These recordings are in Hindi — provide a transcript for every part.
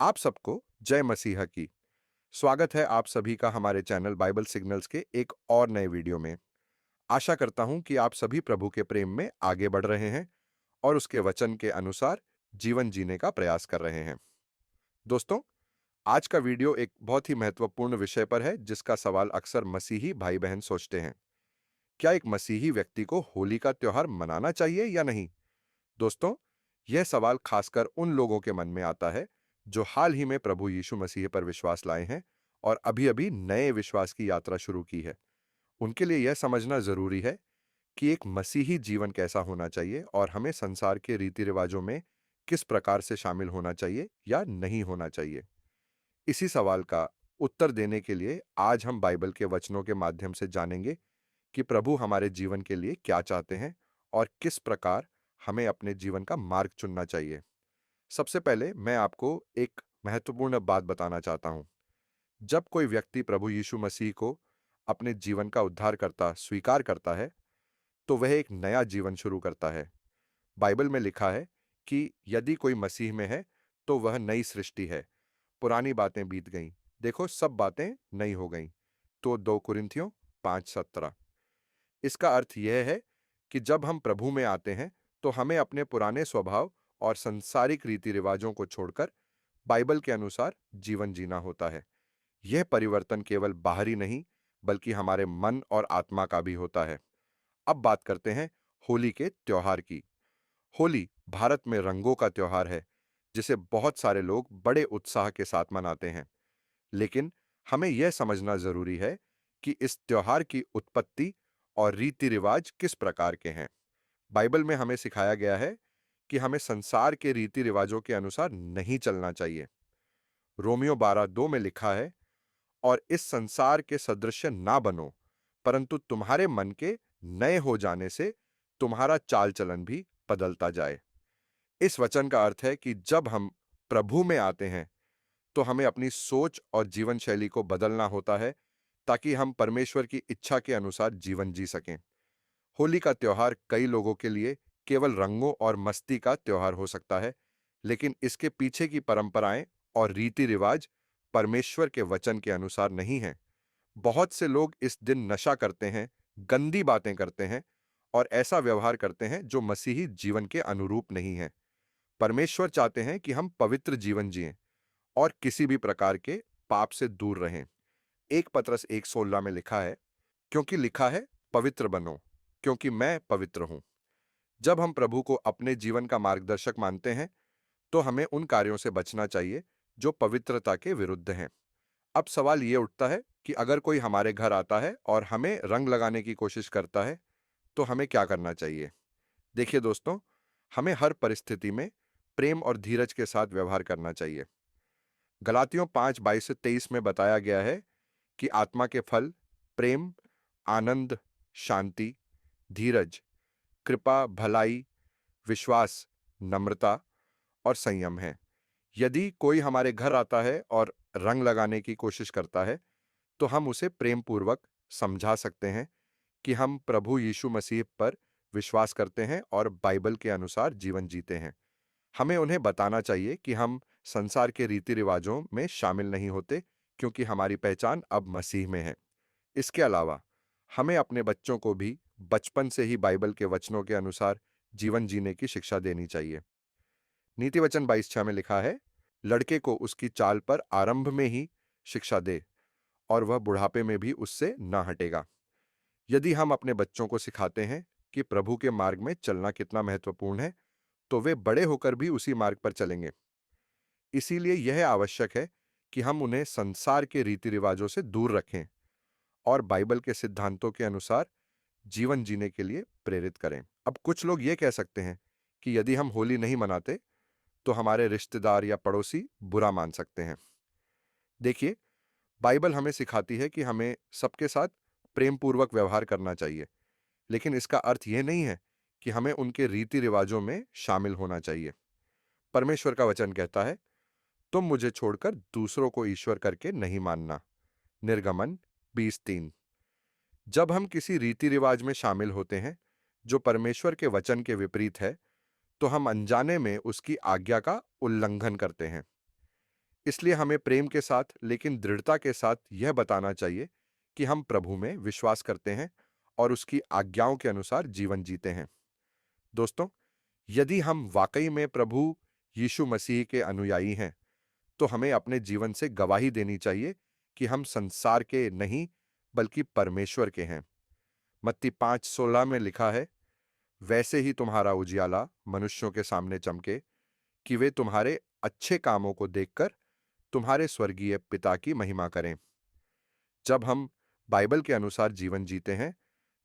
आप सबको जय मसीहा की। स्वागत है आप सभी का हमारे चैनल बाइबल सिग्नल्स के एक और नए वीडियो में। आशा करता हूं कि आप सभी प्रभु के प्रेम में आगे बढ़ रहे हैं और उसके वचन के अनुसार जीवन जीने का प्रयास कर रहे हैं। दोस्तों, आज का वीडियो एक बहुत ही महत्वपूर्ण विषय पर है जिसका सवाल अक्सर मसीही भाई बहन सोचते हैं। क्या एक मसीही व्यक्ति को होली का त्योहार मनाना चाहिए या नहीं? दोस्तों, यह सवाल खासकर उन लोगों के मन में आता है जो हाल ही में प्रभु यीशु मसीह पर विश्वास लाए हैं और अभी-अभी नए विश्वास की यात्रा शुरू की है। उनके लिए यह समझना जरूरी है कि एक मसीही जीवन कैसा होना चाहिए और हमें संसार के रीति रिवाजों में किस प्रकार से शामिल होना चाहिए या नहीं होना चाहिए। इसी सवाल का उत्तर देने के लिए आज हम बाइबल के वचनों के माध्यम से जानेंगे कि प्रभु हमारे जीवन के लिए क्या चाहते हैं और किस प्रकार हमें अपने जीवन का मार्ग चुनना चाहिए। सबसे पहले मैं आपको एक महत्वपूर्ण बात बताना चाहता हूं। जब कोई व्यक्ति प्रभु यीशु मसीह को अपने जीवन का उद्धारकर्ता स्वीकार करता है, तो वह एक नया जीवन शुरू करता है। बाइबल में लिखा है कि यदि कोई मसीह में है, तो वह नई सृष्टि है। पुरानी बातें बीत गईं, देखो सब बातें नई हो गईं। तो 2 कुरिन्थियों 5:17। इसका अर्थ यह है कि जब हम प्रभु में आते हैं, तो हमें अपने पुराने स्वभाव और सांसारिक रीति रिवाजों को छोड़कर बाइबल के अनुसार जीवन जीना होता है। यह परिवर्तन केवल बाहरी नहीं, बल्कि हमारे मन और आत्मा का भी होता है। अब बात करते हैं होली के त्योहार की। होली भारत में रंगों का त्योहार है, जिसे बहुत सारे लोग बड़े उत्साह के साथ मनाते हैं। लेकिन हमें यह समझना जरूरी है कि इस त्योहार की उत्पत्ति और रीति रिवाज किस प्रकार के हैं। बाइबल में हमें सिखाया गया है कि हमें संसार के रीति रिवाजों के अनुसार नहीं चलना चाहिए। रोमियो 12:2 में लिखा है, और इस संसार के सदृश ना बनो, परंतु तुम्हारे मन के नए हो जाने से तुम्हारा चाल चलन भी बदलता जाए। इस वचन का अर्थ है कि जब हम प्रभु में आते हैं, तो हमें अपनी सोच और जीवन शैली को बदलना होता है, ताकि हम परमेश्वर की इच्छा के अनुसार जीवन जी सकें। होली का त्योहार कई लोगों के लिए केवल रंगों और मस्ती का त्योहार हो सकता है, लेकिन इसके पीछे की परंपराएं और रीति रिवाज परमेश्वर के वचन के अनुसार नहीं हैं। बहुत से लोग इस दिन नशा करते हैं, गंदी बातें करते हैं और ऐसा व्यवहार करते हैं जो मसीही जीवन के अनुरूप नहीं है। परमेश्वर चाहते हैं कि हम पवित्र जीवन जिएं और किसी भी प्रकार के पाप से दूर रहें। 1 पतरस 1:16 में लिखा है, क्योंकि लिखा है, पवित्र बनो, क्योंकि मैं पवित्र हूं। जब हम प्रभु को अपने जीवन का मार्गदर्शक मानते हैं, तो हमें उन कार्यों से बचना चाहिए जो पवित्रता के विरुद्ध हैं। अब सवाल ये उठता है कि अगर कोई हमारे घर आता है और हमें रंग लगाने की कोशिश करता है, तो हमें क्या करना चाहिए? देखिए दोस्तों, हमें हर परिस्थिति में प्रेम और धीरज के साथ व्यवहार करना चाहिए। गलातियों 5:22-23 में बताया गया है कि आत्मा के फल प्रेम, आनंद, शांति, धीरज, कृपा, भलाई, विश्वास, नम्रता और संयम है। यदि कोई हमारे घर आता है और रंग लगाने की कोशिश करता है, तो हम उसे प्रेम पूर्वक समझा सकते हैं कि हम प्रभु यीशु मसीह पर विश्वास करते हैं और बाइबल के अनुसार जीवन जीते हैं। हमें उन्हें बताना चाहिए कि हम संसार के रीति रिवाजों में शामिल नहीं होते, क्योंकि हमारी पहचान अब मसीह में है। इसके अलावा हमें अपने बच्चों को भी बचपन से ही बाइबल के वचनों के अनुसार जीवन जीने की शिक्षा देनी चाहिए। नीति वचन 22:6 में लिखा है, लड़के को उसकी चाल पर आरंभ में ही शिक्षा दे और वह बुढ़ापे में भी उससे न हटेगा। यदि हम अपने बच्चों को सिखाते हैं कि प्रभु के मार्ग में चलना कितना महत्वपूर्ण है, तो वे बड़े होकर भी उसी मार्ग पर चलेंगे। इसीलिए यह आवश्यक है कि हम उन्हें संसार के रीति रिवाजों से दूर रखें और बाइबल के सिद्धांतों के अनुसार जीवन जीने के लिए प्रेरित करें। अब कुछ लोग ये कह सकते हैं कि यदि हम होली नहीं मनाते, तो हमारे रिश्तेदार या पड़ोसी बुरा मान सकते हैं। देखिए, बाइबल हमें सिखाती है कि हमें सबके साथ प्रेम पूर्वक व्यवहार करना चाहिए, लेकिन इसका अर्थ यह नहीं है कि हमें उनके रीति रिवाजों में शामिल होना चाहिए। परमेश्वर का वचन कहता है, तुम मुझे छोड़कर दूसरों को ईश्वर करके नहीं मानना। निर्गमन 20:3। जब हम किसी रीति रिवाज में शामिल होते हैं जो परमेश्वर के वचन के विपरीत है, तो हम अनजाने में उसकी आज्ञा का उल्लंघन करते हैं। इसलिए हमें प्रेम के साथ लेकिन दृढ़ता के साथ यह बताना चाहिए कि हम प्रभु में विश्वास करते हैं और उसकी आज्ञाओं के अनुसार जीवन जीते हैं। दोस्तों, यदि हम वाकई में प्रभु यीशु मसीह के अनुयायी हैं, तो हमें अपने जीवन से गवाही देनी चाहिए कि हम संसार के नहीं बल्कि परमेश्वर के हैं। मत्ती 5:16 में लिखा है, वैसे ही तुम्हारा उजियाला मनुष्यों के सामने चमके कि वे तुम्हारे अच्छे कामों को देखकर तुम्हारे स्वर्गीय पिता की महिमा करें। जब हम बाइबल के अनुसार जीवन जीते हैं,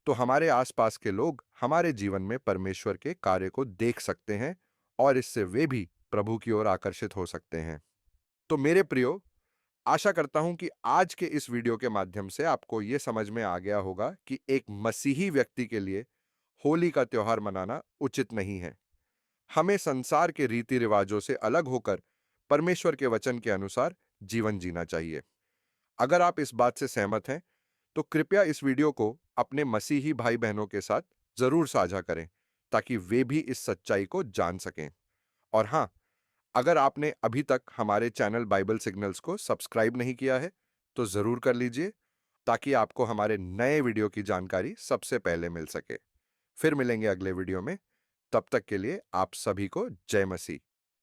तो हमारे आसपास के लोग हमारे जीवन में परमेश्वर के कार्य को देख सकते हैं और इससे वे भी प्रभु की ओर आकर्षित हो सकते हैं। तो मेरे प्रियो, आशा करता हूं कि आज के इस वीडियो के माध्यम से आपको यह समझ में आ गया होगा कि एक मसीही व्यक्ति के लिए होली का त्योहार मनाना उचित नहीं है। हमें संसार के रीति रिवाजों से अलग होकर परमेश्वर के वचन के अनुसार जीवन जीना चाहिए। अगर आप इस बात से सहमत हैं, तो कृपया इस वीडियो को अपने मसीही भाई बहनों के साथ जरूर साझा करें, ताकि वे भी इस सच्चाई को जान सकें। और हां, अगर आपने अभी तक हमारे चैनल बाइबल सिग्नल्स को सब्सक्राइब नहीं किया है, तो जरूर कर लीजिए, ताकि आपको हमारे नए वीडियो की जानकारी सबसे पहले मिल सके। फिर मिलेंगे अगले वीडियो में। तब तक के लिए आप सभी को जय मसीह।